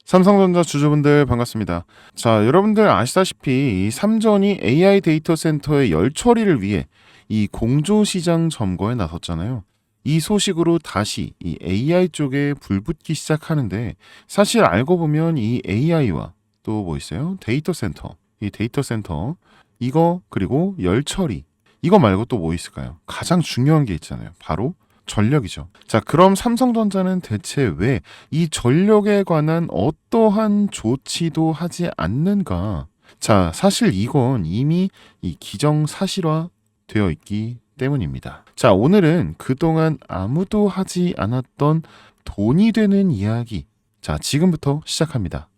삼성전자 주주분들 반갑습니다. 자, 여러분들 아시다시피 이 삼전이 AI 데이터 센터의 열 처리를 위해 이 공조시장 점거에 나섰잖아요. 이 소식으로 다시 이 AI 쪽에 불붙기 시작하는데, 사실 알고 보면 이 AI와 또 뭐 있어요? 데이터 센터. 이 데이터 센터 이거 그리고 열 처리 이거 말고 또 뭐 있을까요? 가장 중요한 게 있잖아요. 바로 전력이죠. 자, 그럼 삼성전자는 대체 왜 이 전력에 관한 어떠한 조치도 하지 않는가? 자, 사실 이건 이미 이 기정사실화 되어 있기 때문입니다. 자, 오늘은 그동안 아무도 하지 않았던 돈이 되는 이야기. 자, 지금부터 시작합니다.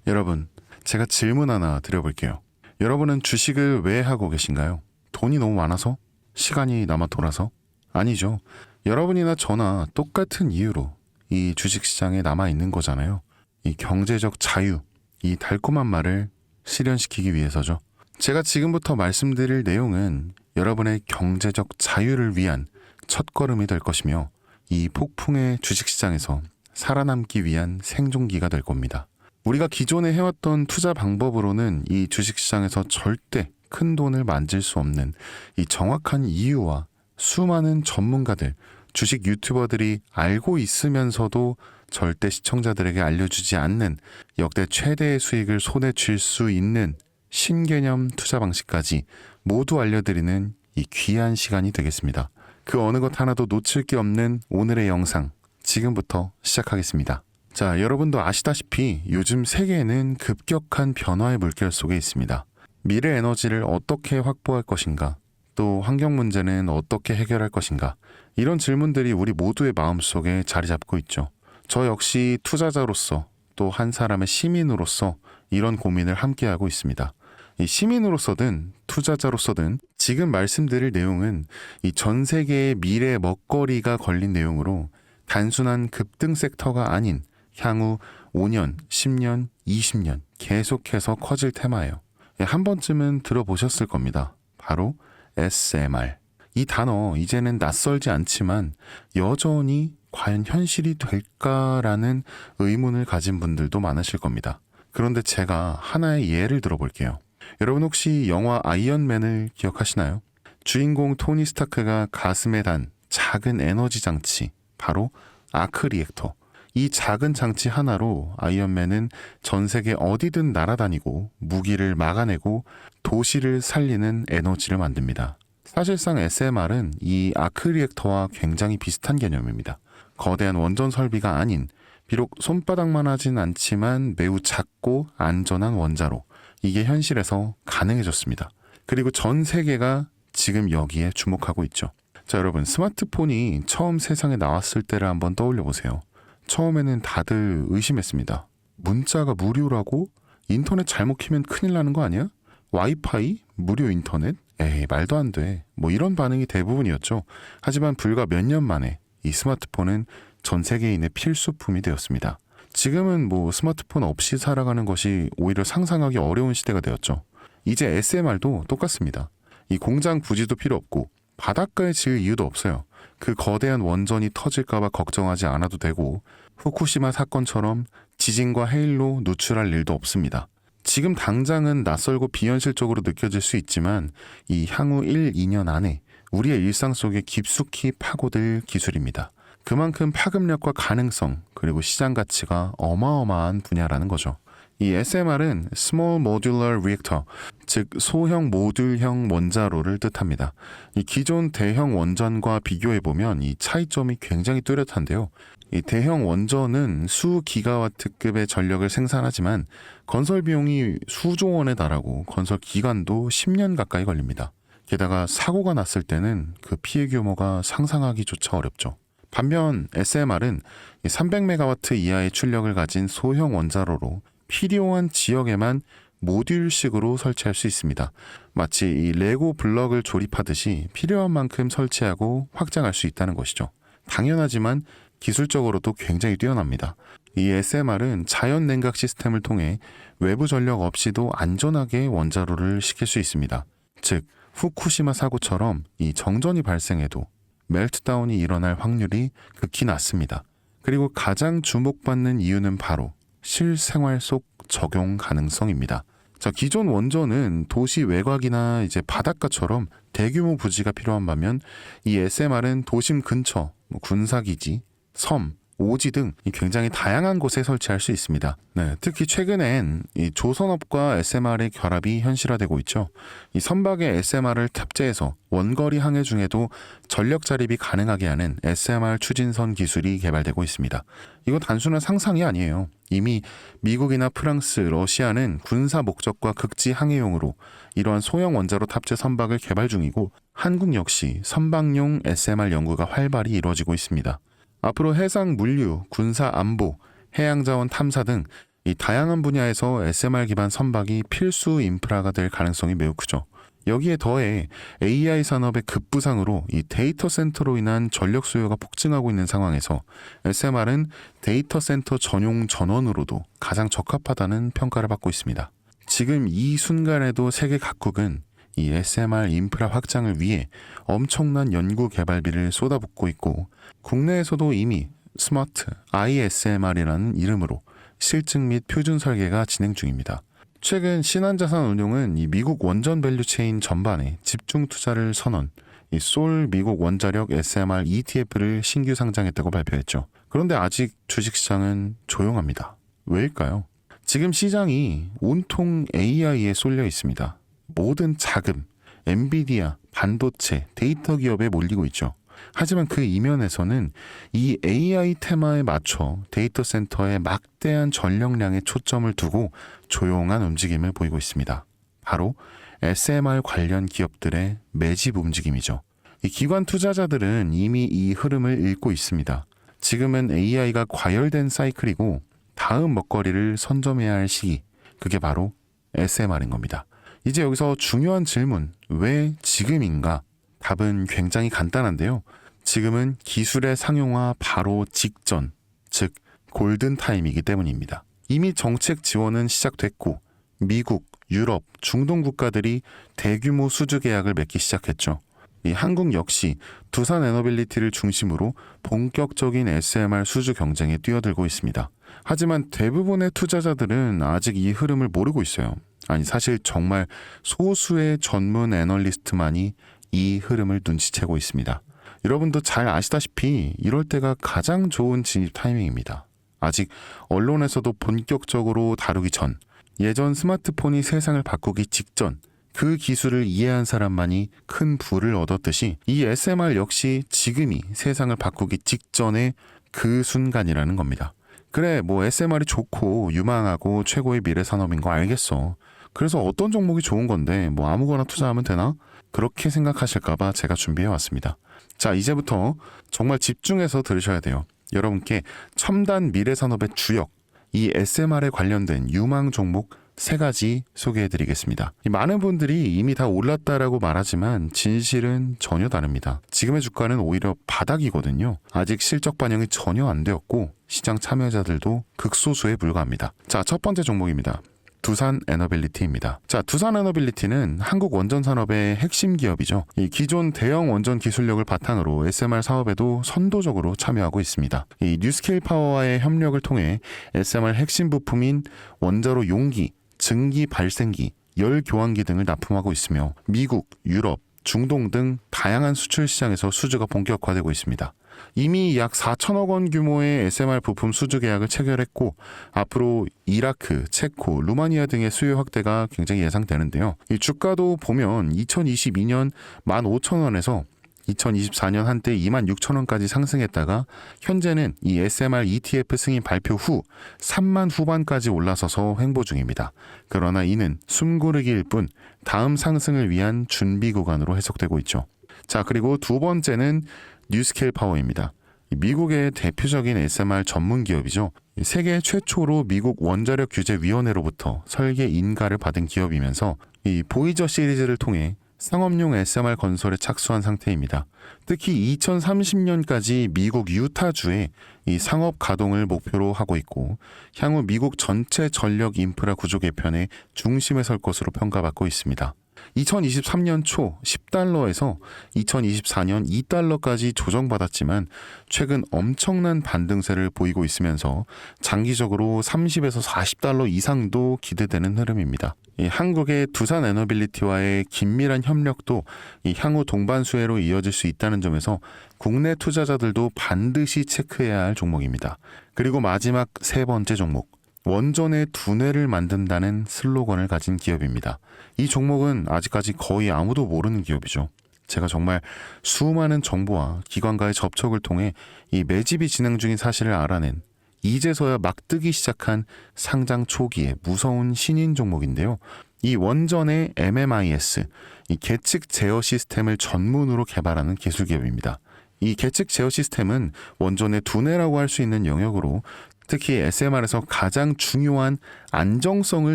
여러분, 제가 질문 하나 드려볼게요. 여러분은 주식을 왜 하고 계신가요? 돈이 너무 많아서? 시간이 남아 돌아서? 아니죠. 여러분이나 저나 똑같은 이유로 이 주식시장에 남아 있는 거잖아요. 이 경제적 자유, 이 달콤한 말을 실현시키기 위해서죠. 제가 지금부터 말씀드릴 내용은 여러분의 경제적 자유를 위한 첫걸음이 될 것이며, 이 폭풍의 주식시장에서 살아남기 위한 생존기가 될 겁니다. 우리가 기존에 해왔던 투자 방법으로는 이 주식시장에서 절대 큰 돈을 만질 수 없는 이 정확한 이유와 수많은 전문가들, 주식 유튜버들이 알고 있으면서도 절대 시청자들에게 알려주지 않는 역대 최대의 수익을 손에 쥘 수 있는 신개념 투자 방식까지 모두 알려드리는 이 귀한 시간이 되겠습니다. 그 어느 것 하나도 놓칠 게 없는 오늘의 영상, 지금부터 시작하겠습니다. 자, 여러분도 아시다시피 요즘 세계는 급격한 변화의 물결 속에 있습니다. 미래 에너지를 어떻게 확보할 것인가, 또 환경 문제는 어떻게 해결할 것인가, 이런 질문들이 우리 모두의 마음속에 자리 잡고 있죠. 저 역시 투자자로서 또 한 사람의 시민으로서 이런 고민을 함께하고 있습니다. 이 시민으로서든 투자자로서든 지금 말씀드릴 내용은 이 전 세계의 미래 먹거리가 걸린 내용으로 단순한 급등 섹터가 아닌 향후 5년, 10년, 20년 계속해서 커질 테마예요. 한 번쯤은 들어보셨을 겁니다. 바로 SMR. 이 단어 이제는 낯설지 않지만 여전히 과연 현실이 될까라는 의문을 가진 분들도 많으실 겁니다. 그런데 제가 하나의 예를 들어볼게요. 여러분 혹시 영화 아이언맨을 기억하시나요? 주인공 토니 스타크가 가슴에 단 작은 에너지 장치, 바로 아크 리액터. 이 작은 장치 하나로 아이언맨은 전 세계 어디든 날아다니고 무기를 막아내고 도시를 살리는 에너지를 만듭니다. 사실상 SMR은 이 아크 리액터와 굉장히 비슷한 개념입니다. 거대한 원전 설비가 아닌, 비록 손바닥만 하진 않지만 매우 작고 안전한 원자로, 이게 현실에서 가능해졌습니다. 그리고 전 세계가 지금 여기에 주목하고 있죠. 자, 여러분, 스마트폰이 처음 세상에 나왔을 때를 한번 떠올려 보세요. 처음에는 다들 의심했습니다. 문자가 무료라고? 인터넷 잘못 키면 큰일 나는 거 아니야? 와이파이? 무료 인터넷? 에이, 말도 안 돼. 뭐 이런 반응이 대부분이었죠. 하지만 불과 몇 년 만에 이 스마트폰은 전 세계인의 필수품이 되었습니다. 지금은 뭐 스마트폰 없이 살아가는 것이 오히려 상상하기 어려운 시대가 되었죠. 이제 SMR도 똑같습니다. 이 공장 부지도 필요 없고 바닷가에 지을 이유도 없어요. 그 거대한 원전이 터질까봐 걱정하지 않아도 되고, 후쿠시마 사건처럼 지진과 해일로 누출할 일도 없습니다. 지금 당장은 낯설고 비현실적으로 느껴질 수 있지만 이 향후 1, 2년 안에 우리의 일상 속에 깊숙이 파고들 기술입니다. 그만큼 파급력과 가능성, 그리고 시장 가치가 어마어마한 분야라는 거죠. 이 SMR은 Small Modular Reactor, 즉 소형 모듈형 원자로를 뜻합니다. 이 기존 대형 원전과 비교해보면 이 차이점이 굉장히 뚜렷한데요. 이 대형 원전은 수 기가와트급의 전력을 생산하지만 건설 비용이 수조 원에 달하고 건설 기간도 10년 가까이 걸립니다. 게다가 사고가 났을 때는 그 피해 규모가 상상하기조차 어렵죠. 반면 SMR은 300메가와트 이하의 출력을 가진 소형 원자로로 필요한 지역에만 모듈식으로 설치할 수 있습니다. 마치 이 레고 블럭을 조립하듯이 필요한 만큼 설치하고 확장할 수 있다는 것이죠. 당연하지만 기술적으로도 굉장히 뛰어납니다. 이 SMR은 자연 냉각 시스템을 통해 외부 전력 없이도 안전하게 원자로를 식힐 수 있습니다. 즉 후쿠시마 사고처럼 이 정전이 발생해도 멜트다운이 일어날 확률이 극히 낮습니다. 그리고 가장 주목받는 이유는 바로 실생활 속 적용 가능성입니다. 자, 기존 원전은 도시 외곽이나 이제 바닷가처럼 대규모 부지가 필요한 반면 이 SMR은 도심 근처, 군사기지, 섬, 오지 등 굉장히 다양한 곳에 설치할 수 있습니다. 네, 특히 최근엔 이 조선업과 SMR의 결합이 현실화되고 있죠. 이 선박에 SMR을 탑재해서 원거리 항해 중에도 전력 자립이 가능하게 하는 SMR 추진선 기술이 개발되고 있습니다. 이거 단순한 상상이 아니에요. 이미 미국이나 프랑스, 러시아는 군사 목적과 극지 항해용으로 이러한 소형 원자로 탑재 선박을 개발 중이고 한국 역시 선박용 SMR 연구가 활발히 이루어지고 있습니다. 앞으로 해상 물류, 군사 안보, 해양자원 탐사 등 이 다양한 분야에서 SMR 기반 선박이 필수 인프라가 될 가능성이 매우 크죠. 여기에 더해 AI 산업의 급부상으로 이 데이터 센터로 인한 전력 수요가 폭증하고 있는 상황에서 SMR은 데이터 센터 전용 전원으로도 가장 적합하다는 평가를 받고 있습니다. 지금 이 순간에도 세계 각국은 이 SMR 인프라 확장을 위해 엄청난 연구 개발비를 쏟아붓고 있고 국내에서도 이미 스마트 ISMR이라는 이름으로 실증 및 표준 설계가 진행 중입니다. 최근 신한자산운용은 이 미국 원전 밸류체인 전반에 집중 투자를 선언, 이 솔 미국 원자력 SMR ETF를 신규 상장했다고 발표했죠. 그런데 아직 주식시장은 조용합니다. 왜일까요? 지금 시장이 온통 AI에 쏠려 있습니다. 모든 자금, 엔비디아, 반도체, 데이터 기업에 몰리고 있죠. 하지만 그 이면에서는 이 AI 테마에 맞춰 데이터 센터에 막대한 전력량에 초점을 두고 조용한 움직임을 보이고 있습니다. 바로 SMR 관련 기업들의 매집 움직임이죠. 이 기관 투자자들은 이미 이 흐름을 읽고 있습니다. 지금은 AI가 과열된 사이클이고 다음 먹거리를 선점해야 할 시기, 그게 바로 SMR인 겁니다. 이제 여기서 중요한 질문, 왜 지금인가? 답은 굉장히 간단한데요. 지금은 기술의 상용화 바로 직전, 즉 골든타임이기 때문입니다. 이미 정책 지원은 시작됐고 미국, 유럽, 중동 국가들이 대규모 수주 계약을 맺기 시작했죠. 이 한국 역시 두산 에너빌리티를 중심으로 본격적인 SMR 수주 경쟁에 뛰어들고 있습니다. 하지만 대부분의 투자자들은 아직 이 흐름을 모르고 있어요. 아니, 사실 정말 소수의 전문 애널리스트만이 이 흐름을 눈치채고 있습니다. 여러분도 잘 아시다시피 이럴 때가 가장 좋은 진입 타이밍입니다. 아직 언론에서도 본격적으로 다루기 전, 예전 스마트폰이 세상을 바꾸기 직전, 그 기술을 이해한 사람만이 큰 부를 얻었듯이 이 SMR 역시 지금이 세상을 바꾸기 직전의 그 순간이라는 겁니다. 그래, 뭐 SMR이 좋고 유망하고 최고의 미래 산업인 거 알겠어. 그래서 어떤 종목이 좋은 건데 뭐 아무거나 투자하면 되나? 그렇게 생각하실까봐 제가 준비해왔습니다. 자, 이제부터 정말 집중해서 들으셔야 돼요. 여러분께 첨단 미래 산업의 주역, 이 SMR에 관련된 유망 종목 3가지 소개해드리겠습니다. 많은 분들이 이미 다 올랐다라고 말하지만 진실은 전혀 다릅니다. 지금의 주가는 오히려 바닥이거든요. 아직 실적 반영이 전혀 안 되었고 시장 참여자들도 극소수에 불과합니다. 자, 첫 번째 종목입니다. 두산 에너빌리티입니다. 자, 두산 에너빌리티는 한국 원전 산업의 핵심 기업이죠. 이 기존 대형 원전 기술력을 바탕으로 SMR 사업에도 선도적으로 참여하고 있습니다. 이 뉴스케일 파워와의 협력을 통해 SMR 핵심 부품인 원자로 용기, 증기 발생기, 열 교환기 등을 납품하고 있으며 미국, 유럽, 중동 등 다양한 수출 시장에서 수주가 본격화되고 있습니다. 이미 약 4천억 원 규모의 SMR 부품 수주 계약을 체결했고 앞으로 이라크, 체코, 루마니아 등의 수요 확대가 굉장히 예상되는데요. 이 주가도 보면 2022년 15,000원에서 2024년 한때 26,000원까지 상승했다가 현재는 이 SMR ETF 승인 발표 후 3만 후반까지 올라서서 횡보 중입니다. 그러나 이는 숨고르기일 뿐 다음 상승을 위한 준비 구간으로 해석되고 있죠. 자, 그리고 두 번째는 뉴스케일 파워입니다. 미국의 대표적인 SMR 전문 기업이죠. 세계 최초로 미국 원자력 규제 위원회로부터 설계 인가를 받은 기업이면서 이 보이저 시리즈를 통해 상업용 SMR 건설에 착수한 상태입니다. 특히 2030년까지 미국 유타주에 이 상업 가동을 목표로 하고 있고 향후 미국 전체 전력 인프라 구조 개편의 중심에 설 것으로 평가받고 있습니다. 2023년 초 10달러에서 2024년 2달러까지 조정받았지만 최근 엄청난 반등세를 보이고 있으면서 장기적으로 30에서 40달러 이상도 기대되는 흐름입니다. 이 한국의 두산 에너빌리티와의 긴밀한 협력도 이 향후 동반 수혜로 이어질 수 있다는 점에서 국내 투자자들도 반드시 체크해야 할 종목입니다. 그리고 마지막 세 번째 종목, 원전의 두뇌를 만든다는 슬로건을 가진 기업입니다. 이 종목은 아직까지 거의 아무도 모르는 기업이죠. 제가 정말 수많은 정보와 기관과의 접촉을 통해 이 매집이 진행 중인 사실을 알아낸 이제서야 막 뜨기 시작한 상장 초기의 무서운 신인 종목인데요. 이 원전의 MMIS, 이 계측 제어 시스템을 전문으로 개발하는 기술 기업입니다. 이 계측 제어 시스템은 원전의 두뇌라고 할 수 있는 영역으로 특히 SMR에서 가장 중요한 안정성을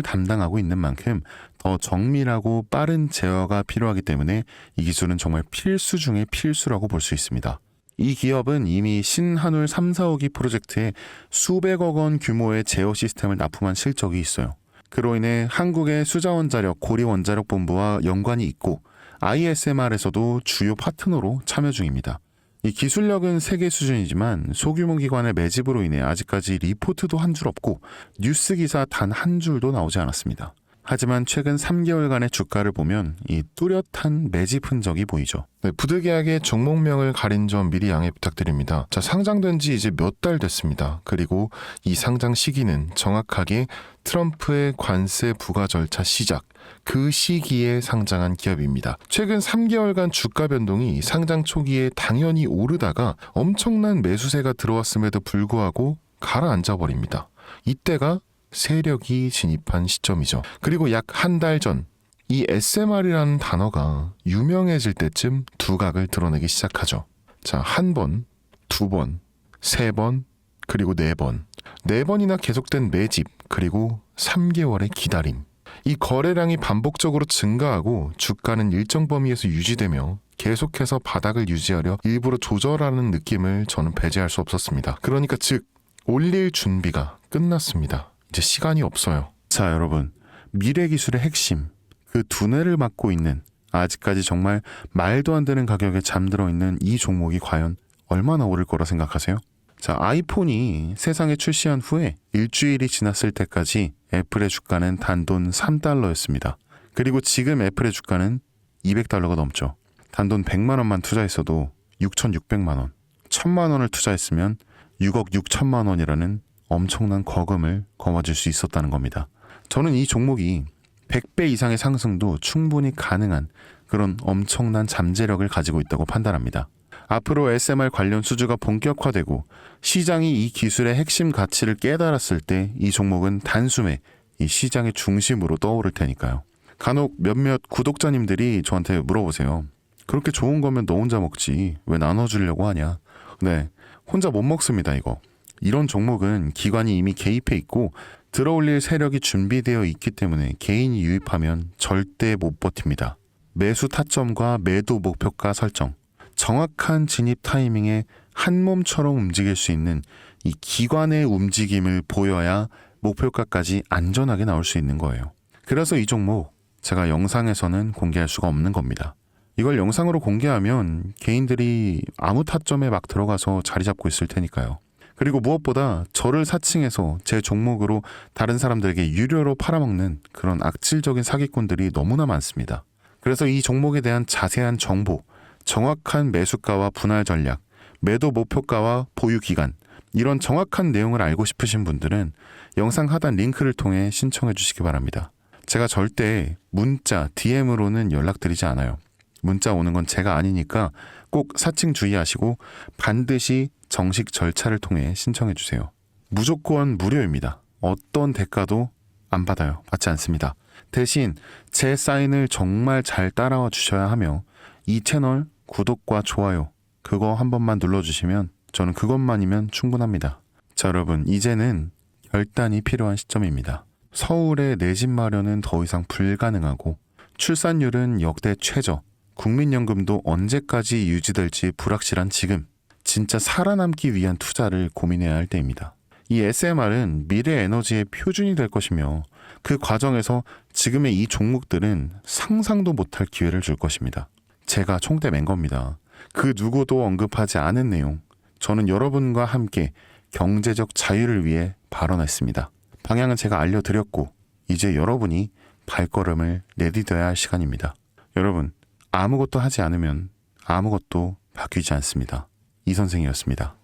담당하고 있는 만큼 더 정밀하고 빠른 제어가 필요하기 때문에 이 기술은 정말 필수 중의 필수라고 볼 수 있습니다. 이 기업은 이미 신한울 3, 4호기 프로젝트에 수백억 원 규모의 제어 시스템을 납품한 실적이 있어요. 그로 인해 한국의 수자원자력 고리원자력본부와 연관이 있고 ISMR에서도 주요 파트너로 참여 중입니다. 이 기술력은 세계 수준이지만 소규모 기관의 매집으로 인해 아직까지 리포트도 한 줄 없고 뉴스 기사 단 한 줄도 나오지 않았습니다. 하지만 최근 3개월간의 주가를 보면 이 뚜렷한 매집 흔적이 보이죠. 네, 부득이하게 종목명을 가린 점 미리 양해 부탁드립니다. 자, 상장된 지 이제 몇 달 됐습니다. 그리고 이 상장 시기는 정확하게 트럼프의 관세 부과 절차 시작, 그 시기에 상장한 기업입니다. 최근 3개월간 주가 변동이 상장 초기에 당연히 오르다가 엄청난 매수세가 들어왔음에도 불구하고 가라앉아 버립니다. 이때가 세력이 진입한 시점이죠. 그리고 약 한 달 전, 이 SMR이라는 단어가 유명해질 때쯤 두각을 드러내기 시작하죠. 자, 한 번, 두 번, 세 번, 그리고 네 번. 네 번이나 계속된 매집, 그리고 3개월의 기다림. 이 거래량이 반복적으로 증가하고 주가는 일정 범위에서 유지되며 계속해서 바닥을 유지하려 일부러 조절하는 느낌을 저는 배제할 수 없었습니다. 그러니까 즉 올릴 준비가 끝났습니다. 이제 시간이 없어요. 자, 여러분, 미래 기술의 핵심, 그 두뇌를 맡고 있는 아직까지 정말 말도 안 되는 가격에 잠들어 있는 이 종목이 과연 얼마나 오를 거라 생각하세요? 자, 아이폰이 세상에 출시한 후에 일주일이 지났을 때까지 애플의 주가는 단돈 3달러였습니다. 그리고 지금 애플의 주가는 200달러가 넘죠. 단돈 100만 원만 투자했어도 6,600만 원, 1,000만 원을 투자했으면 6억 6천만 원이라는 엄청난 거금을 거머쥘 수 있었다는 겁니다. 저는 이 종목이 100배 이상의 상승도 충분히 가능한 그런 엄청난 잠재력을 가지고 있다고 판단합니다. 앞으로 SMR 관련 수주가 본격화되고 시장이 이 기술의 핵심 가치를 깨달았을 때 이 종목은 단숨에 이 시장의 중심으로 떠오를 테니까요. 간혹 몇몇 구독자님들이 저한테 물어보세요. 그렇게 좋은 거면 너 혼자 먹지 왜 나눠주려고 하냐. 네, 혼자 못 먹습니다. 이런 종목은 기관이 이미 개입해 있고 들어올릴 세력이 준비되어 있기 때문에 개인이 유입하면 절대 못 버팁니다. 매수 타점과 매도 목표가 설정, 정확한 진입 타이밍에 한 몸처럼 움직일 수 있는 이 기관의 움직임을 보여야 목표가까지 안전하게 나올 수 있는 거예요. 그래서 이 종목 제가 영상에서는 공개할 수가 없는 겁니다. 이걸 영상으로 공개하면 개인들이 아무 타점에 막 들어가서 자리 잡고 있을 테니까요. 그리고 무엇보다 저를 사칭해서 제 종목으로 다른 사람들에게 유료로 팔아먹는 그런 악질적인 사기꾼들이 너무나 많습니다. 그래서 이 종목에 대한 자세한 정보, 정확한 매수가와 분할 전략, 매도 목표가와 보유 기간, 이런 정확한 내용을 알고 싶으신 분들은 영상 하단 링크를 통해 신청해 주시기 바랍니다. 제가 절대 문자, DM으로는 연락드리지 않아요. 문자 오는 건 제가 아니니까 꼭 사칭 주의하시고 반드시 정식 절차를 통해 신청해 주세요. 무조건 무료입니다. 어떤 대가도 안 받아요. 받지 않습니다. 대신 제 사인을 정말 잘 따라와 주셔야 하며 이 채널 구독과 좋아요 그거 한 번만 눌러주시면 저는 그것만이면 충분합니다. 자, 여러분, 이제는 결단이 필요한 시점입니다. 서울의 내 집 마련은 더 이상 불가능하고 출산율은 역대 최저, 국민연금도 언제까지 유지될지 불확실한 지금, 진짜 살아남기 위한 투자를 고민해야 할 때입니다. 이 SMR은 미래 에너지의 표준이 될 것이며 그 과정에서 지금의 이 종목들은 상상도 못할 기회를 줄 것입니다. 제가 총대 맨 겁니다. 그 누구도 언급하지 않은 내용, 저는 여러분과 함께 경제적 자유를 위해 발언했습니다. 방향은 제가 알려드렸고 이제 여러분이 발걸음을 내디뎌야 할 시간입니다. 여러분, 아무것도 하지 않으면 아무것도 바뀌지 않습니다. 이 선생이었습니다.